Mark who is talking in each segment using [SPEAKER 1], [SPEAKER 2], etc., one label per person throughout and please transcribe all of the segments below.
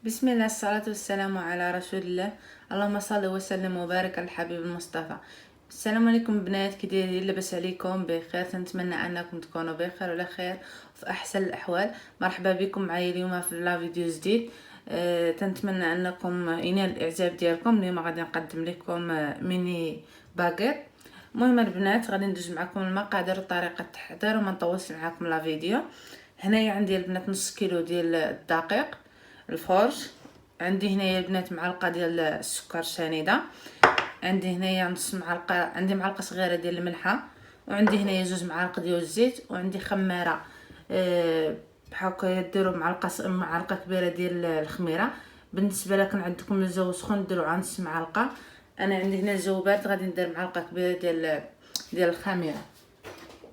[SPEAKER 1] بسم الله، الصلاة والسلام على رسول الله. اللهم صل وسلم وبارك على الحبيب المصطفى. السلام عليكم بنات، كي دايرين؟ لاباس عليكم؟ بخير؟ تنتمنى انكم تكونوا بخير وعلى خير وفي احسن الاحوال. مرحبا بكم معايا اليوم في لا فيديو جديد. تنتمنى انكم ينال الاعجاب ديالكم. اليوم غادي نقدم لكم ميني باغيت. المهم البنات غادي ندوز معكم المقادير وطريقه التحضير وما نطولش معكم لا فيديو. هنايا عندي البنات نص كيلو ديال الدقيق الفرش، عندي هنايا البنات معلقه ديال السكر سنيده، عندي هنايا نص معلقه، عندي معلقه صغيره ديال الملحه، وعندي هنايا 2 معالق ديال الزيت، وعندي خماره بحال هكا ديروا معلقه كبيره ديال الخميره. بالنسبه لكن عندكم الجو سخون ديروا على نص معلقه. انا عندي هنا الجو بارد غادي ندير معلقه كبيره ديال الخميره.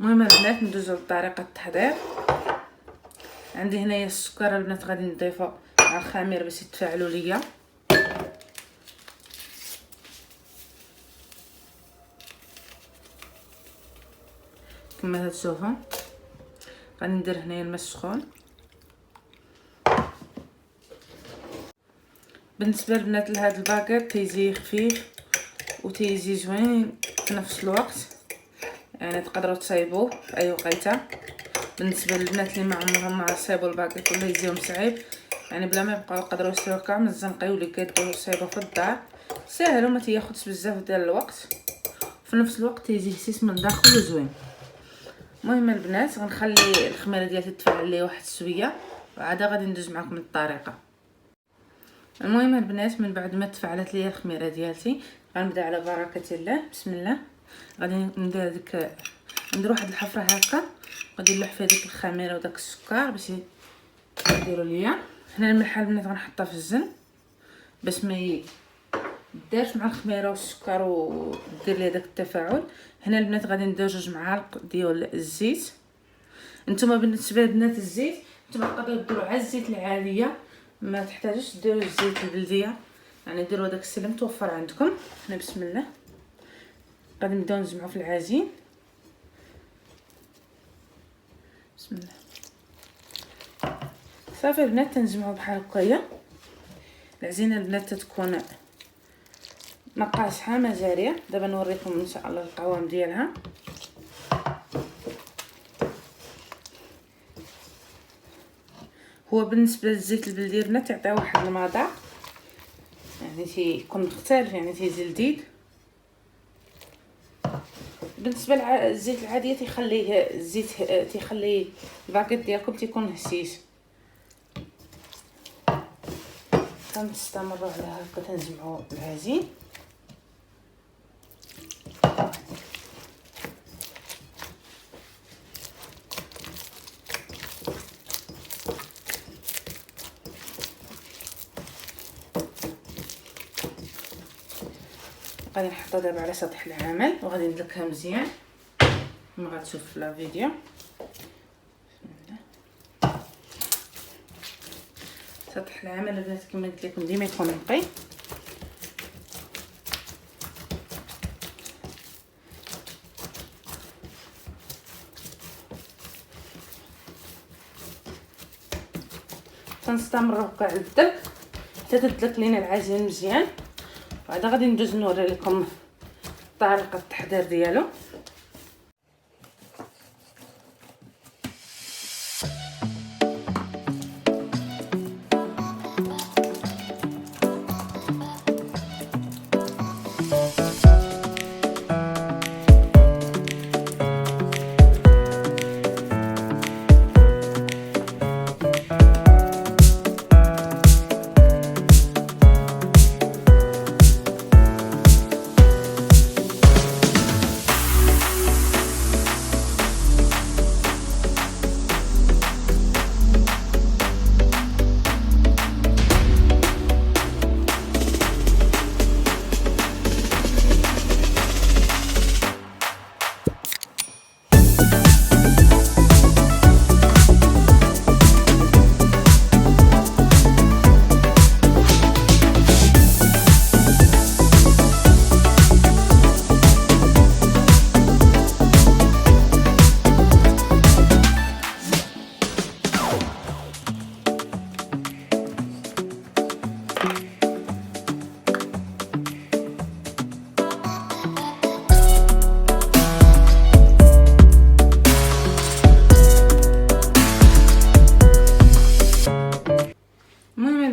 [SPEAKER 1] المهم البنات ندوزو لطريقه التحضير. عندي هنايا السكر البنات غادي نضيفو على الخميره باش يتفاعلوا ليا. كما تشوفوا غادي ندير هنايا الماء السخون. بالنسبه للبنات لهاد الباكيط تيجي خفيف وتيجي زوين في نفس الوقت، يعني تقدروا تصايبوه في اي وقيته. بالنسبه للبنات اللي ما عمرهم ما صايبوا الباكيط ولا يجيهم صعيب، يعني بلا ما يبقاو يقدروا يسيروا كامل الزنقي واللي كيديروا صايبه في الدار، ساهل وما تياخذش بزاف ديال الوقت، في نفس الوقت تيجي هسيس من الداخل وزوين. المهم البنات غنخلي الخميره ديالي تتفاعل لي واحد شويه وعاد غادي ندوز معكم الطريقه. المهم البنات من بعد ما تفاعلت لي الخميره ديالتي غنبدا على بركه الله. بسم الله. غادي ندير واحد الحفره هكا، غادي نلوح فيها ديك الخميره وداك السكر باش يديروا ليا. هنا الملح البنات غنحطها في الزن باش ما يدارش مع الخميره والسكر ودير لي داك التفاعل. هنا البنات غادي ندير 2 معالق ديال الزيت. نتوما بالنسبه لبنات الزيت نتوما تقدروا ديروا على الزيت العاديه، ما تحتاجوش ديروا الزيت البلديه، يعني ديروا داك السي اللي متوفر عندكم. هنا بسم الله غادي نبداو نجمعوا في العجين. بسم الله. صافي البنات تنجمعوا بحال هكايا. العجينه البنات تتكون مقاصحه ما جاريه. دابا نوريكم ان شاء الله القوام ديالها. هو بالنسبه للزيت البلدي البنات تعطي واحد المذاق، يعني تيكون مختلف، يعني تيجي لذيذ. بالنسبه للزيت العاديه تيخليه الزيت تيخلي الباكيت ديالكم تيكون هشيش. كنستمروا على هكا تنجمعوا العجين. غادي نحطها دابا على سطح العمل وغادي ندلكها مزيان كما غتشوف في لا فيديو. سطح العمل البنات كما قلت لكم ديما يكون نقي. تنستمروا هكا على الدلك حتى تدلك لينا العجين مزيان، وعاد غادي ندوز نوري لكم طريقه التحضير ديالو.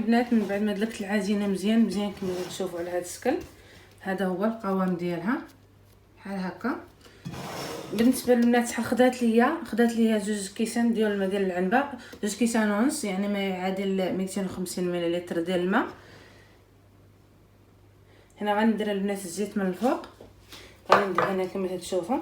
[SPEAKER 1] البنات من بعد ما دلكت العجينه مزيان كما تشوفوا على هذا الشكل، هذا هو القوام ديالها بحال هكا. بالنسبه للبنات شحال خدات ليا 2 كيسان ديال الماء ديال العنبه، 2 كيسان ونص، يعني ما يعادل 250 مليلتر ديال الماء. هنا غندير البنات الزيت من الفوق، غندير هنا كما تشوفوا.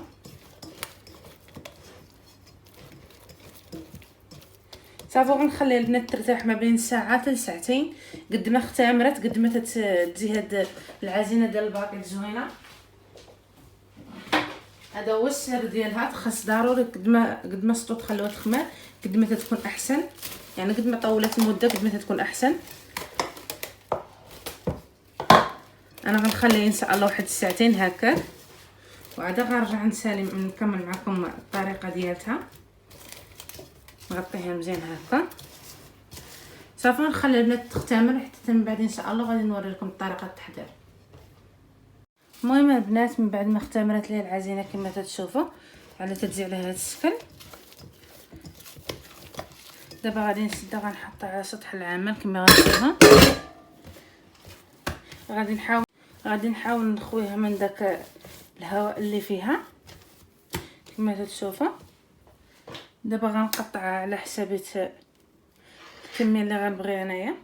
[SPEAKER 1] صافي غنخليها البنات ترتاح ما بين ساعه حتى لساعتين، قد ما اختمرت قد ما تجي هاد العجينه ديال الباكيت زوينه. هذا هو السر ديالها، خاص ضروري قد ما سطو تخلوها تخمر قد ما تكون احسن، يعني قد ما طولت المده قد ما تكون احسن. انا غنخليها ان شاء الله واحد ساعتين هكا، وعاد غنرجع نكمل معكم الطريقه ديالتها. نغطيها مزيان هكا صافي، نخلي البنات تختمر حتى من بعد ان شاء الله غادي نوري لكم طريقه التحضير. المهم البنات من بعد ما اختمرت لي العجينه كما تشوفوا على تتجي على هذا الشكل، دابا غادي نشدها غنحطها على سطح العمل كما غنشوفوا. غادي نحاول نخويها من داك الهواء اللي فيها كما تشوفوا. دابا غنقطعها على حساب الكميه اللي غنبغي انايا.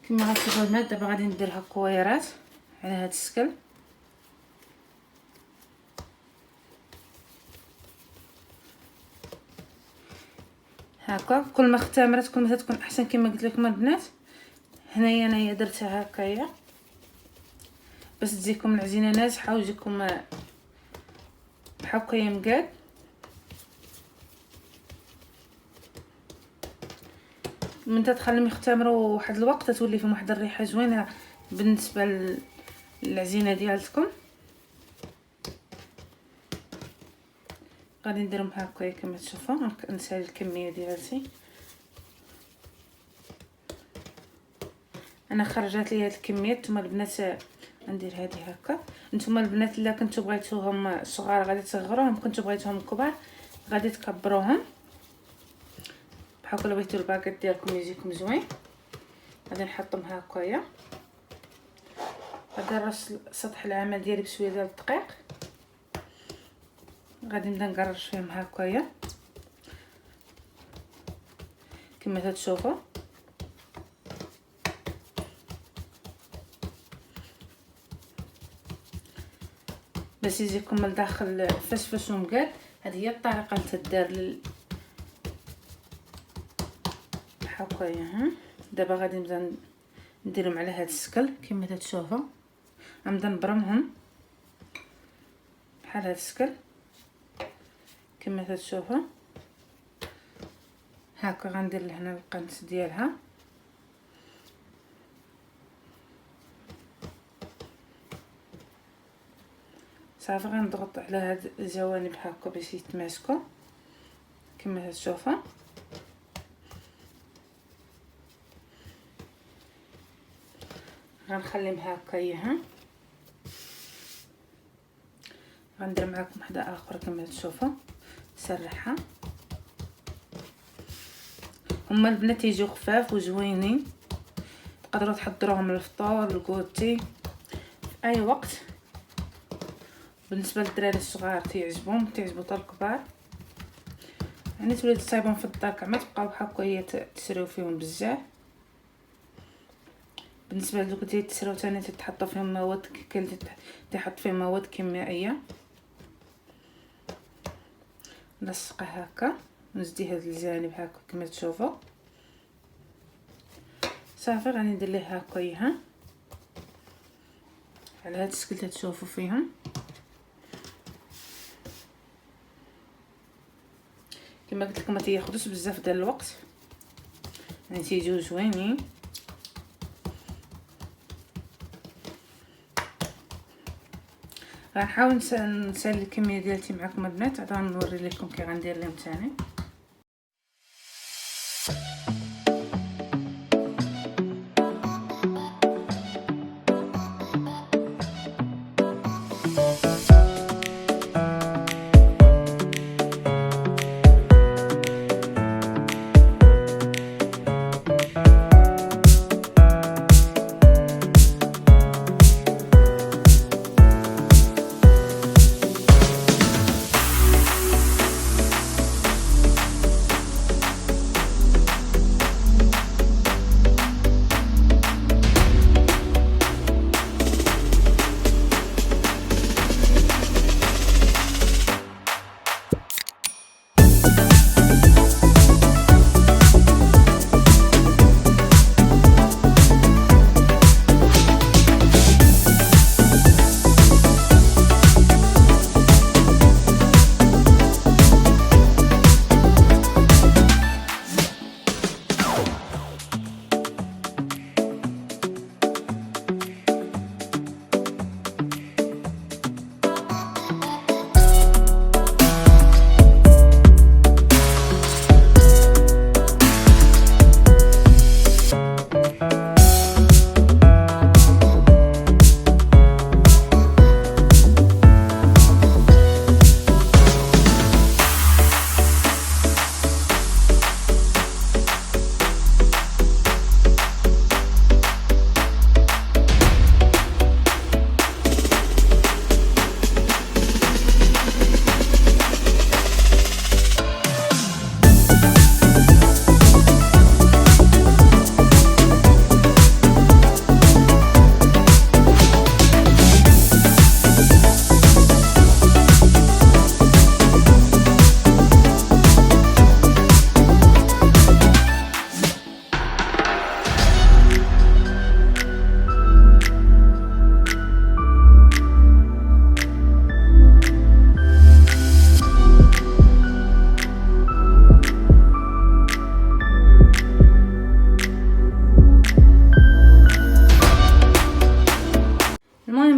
[SPEAKER 1] كما غتشوفوا البنات دابا غادي نديرها كويرات على هذا الشكل. هكا كل ما اختمرت كل ما تكون احسن كما قلت لكم البنات. هنايا انايا درتها هكايا باش تجيكم العجينه ناجحه ويجيكم هكايا مقاد. من تتخليهم يختمروا واحد الوقت تولي فيهم واحد الريحه زوينه بالنسبه للعجينه ديالتكم. غادي نديرهم هكايا كما تشوفوا. نسالي الكميه ديالتي، انا خرجت لي هاد الكميه. نتوما البنات ندير هذه هكا. نتوما البنات الا كنتو بغيتوهم صغار غادي تصغروهم، كنتو بغيتوهم كبار غادي تكبروهم. بحال كل بغيتو الباكيت ديالكم يجيكم زوين غادي نحطهم هكايا. غادي نرص سطح العمل ديالي بشويه ديال الدقيق، غادي نبدا نقرش فيهم هكايا كما تشوفوا. باش يجيكم من الداخل فشفش ومقاد. هذه هي الطريقه اللي تدار هكايا. دابا غادي نبدا نديرهم على هذا الشكل كما تشوفوا. غنبدا نبرمهم بحال هذا الشكل كما تشوفوا هكا. غندير لهنا القنت ديالها صافي. غنضغط على هاد الجوانب هكا باش يتماسكوا كما تشوفوا. غنخليهم هكايا. غندير معكم وحده اخرى كما تشوفوا سرحها. هما البنات يجيو خفاف وزوينين، تقدروا تحضروهم للفطور الكوتي في اي وقت. بالنسبه للدراري الصغار تعجبوا حتى الكبار، يعني تولي تصايبهم في الدار كاع ما تبقاو هكايا تسريو فيهم بزاف. بالنسبه لدوك اللي تسراو ثاني تحطوا فيهم مواد، كاين تحط فيهم مواد كيميائيه. نلصقها هكا ونزدي هاد الجانب هكا كما تشوفوا صافي. غادي ندير ليه هكايا على هاد الشكل تشوفوا فيهم. كما قلت لكم ما تياخذوش بزاف ديال الوقت، يعني تيجيو زوينين. غنحاول نسالي الكميه ديالتي معكم البنات عاد غنوري لكم كي غندير لهم ثاني.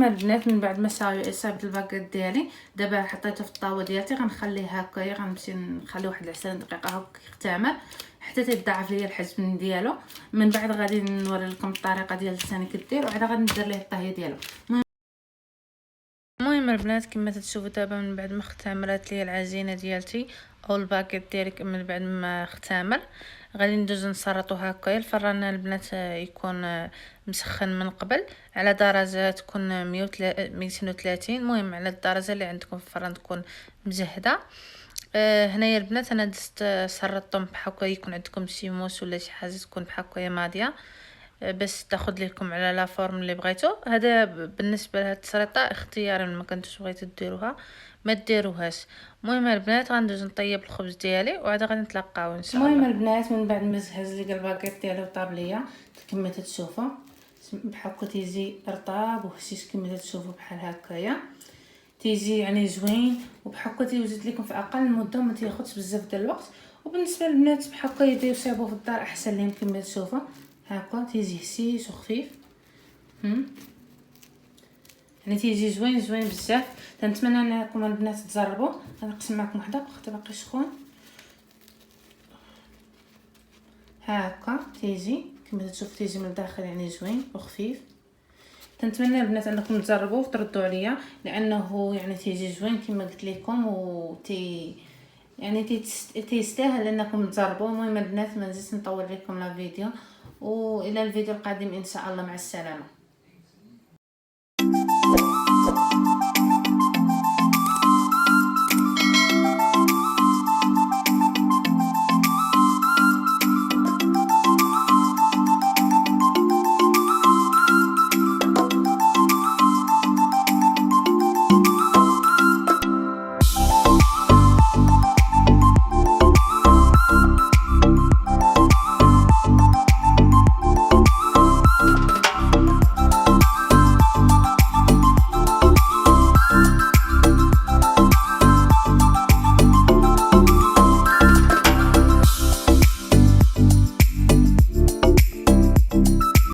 [SPEAKER 1] البنات من بعد ما صايبت الباكيط ديالي دابا حطيته في الطاوه ديالتي، غنخليه هكايا، غنمشي نخليه واحد 20 دقيقه هكا يختمر حتى تيضاعف ليا الحجم ديالو. من بعد غادي نوري لكم الطريقه ديال ثاني كدير، وعاد غادي ندير ليه الطهي ديالو. المهم البنات كما تشوفوا دابا من بعد ما اختمرات لي العجينه ديالتي او الباكيط ديالي، من بعد ما اختمر غادي ندوز نسرطو هكايا. الفران البنات يكون مسخن من قبل على درجه تكون 230، المهم على الدرجه اللي عندكم في الفران تكون مجهده. هنايا البنات انا دزت سرطتهم بحال يكون عندكم شي موس ولا شي حاجه تكون بحال ماضيه باش تاخذ لكم على لا فورم اللي بغيتو. هذا بالنسبه لهاد التسريطه اختياري، ما كنتوش بغيتو ديروها ما ديروهاش. المهم البنات غندوز نطيب الخبز ديالي وعاد غادي نتلاقاو ان شاء الله. المهم البنات من بعد ما جهز لي الباكيط ديالي وطاب ليا كما تشوفوا بحال هكا تيجي رطاب وهشيش كما تشوفوا بحال هكايا، تيجي يعني زوين وبحال هكا تيوجد لكم في اقل مده وما تياخذش بزاف ديال الوقت. وبالنسبه للبنات بحال هكا يبداو يصايبوا في الدار احسن لهم كما تشوفوا هكا تيجي هشيش وخفيف. يعني تيجي زوين بزاف. تنتمنى انكم البنات تجربوا. غنقسم معكم وحده اختي باقي سخون هكا تيجي كما تشوفوا، تيجي من الداخل يعني زوين وخفيف. تنتمنى البنات انكم تجربوه وتردوا عليا، لانه يعني تيجي زوين كما قلت لكم يعني تيستاهل انكم تجربوه. المهم البنات ما نزيدش نطول لكم لا فيديو، والى الفيديو القادم ان شاء الله، مع السلامه.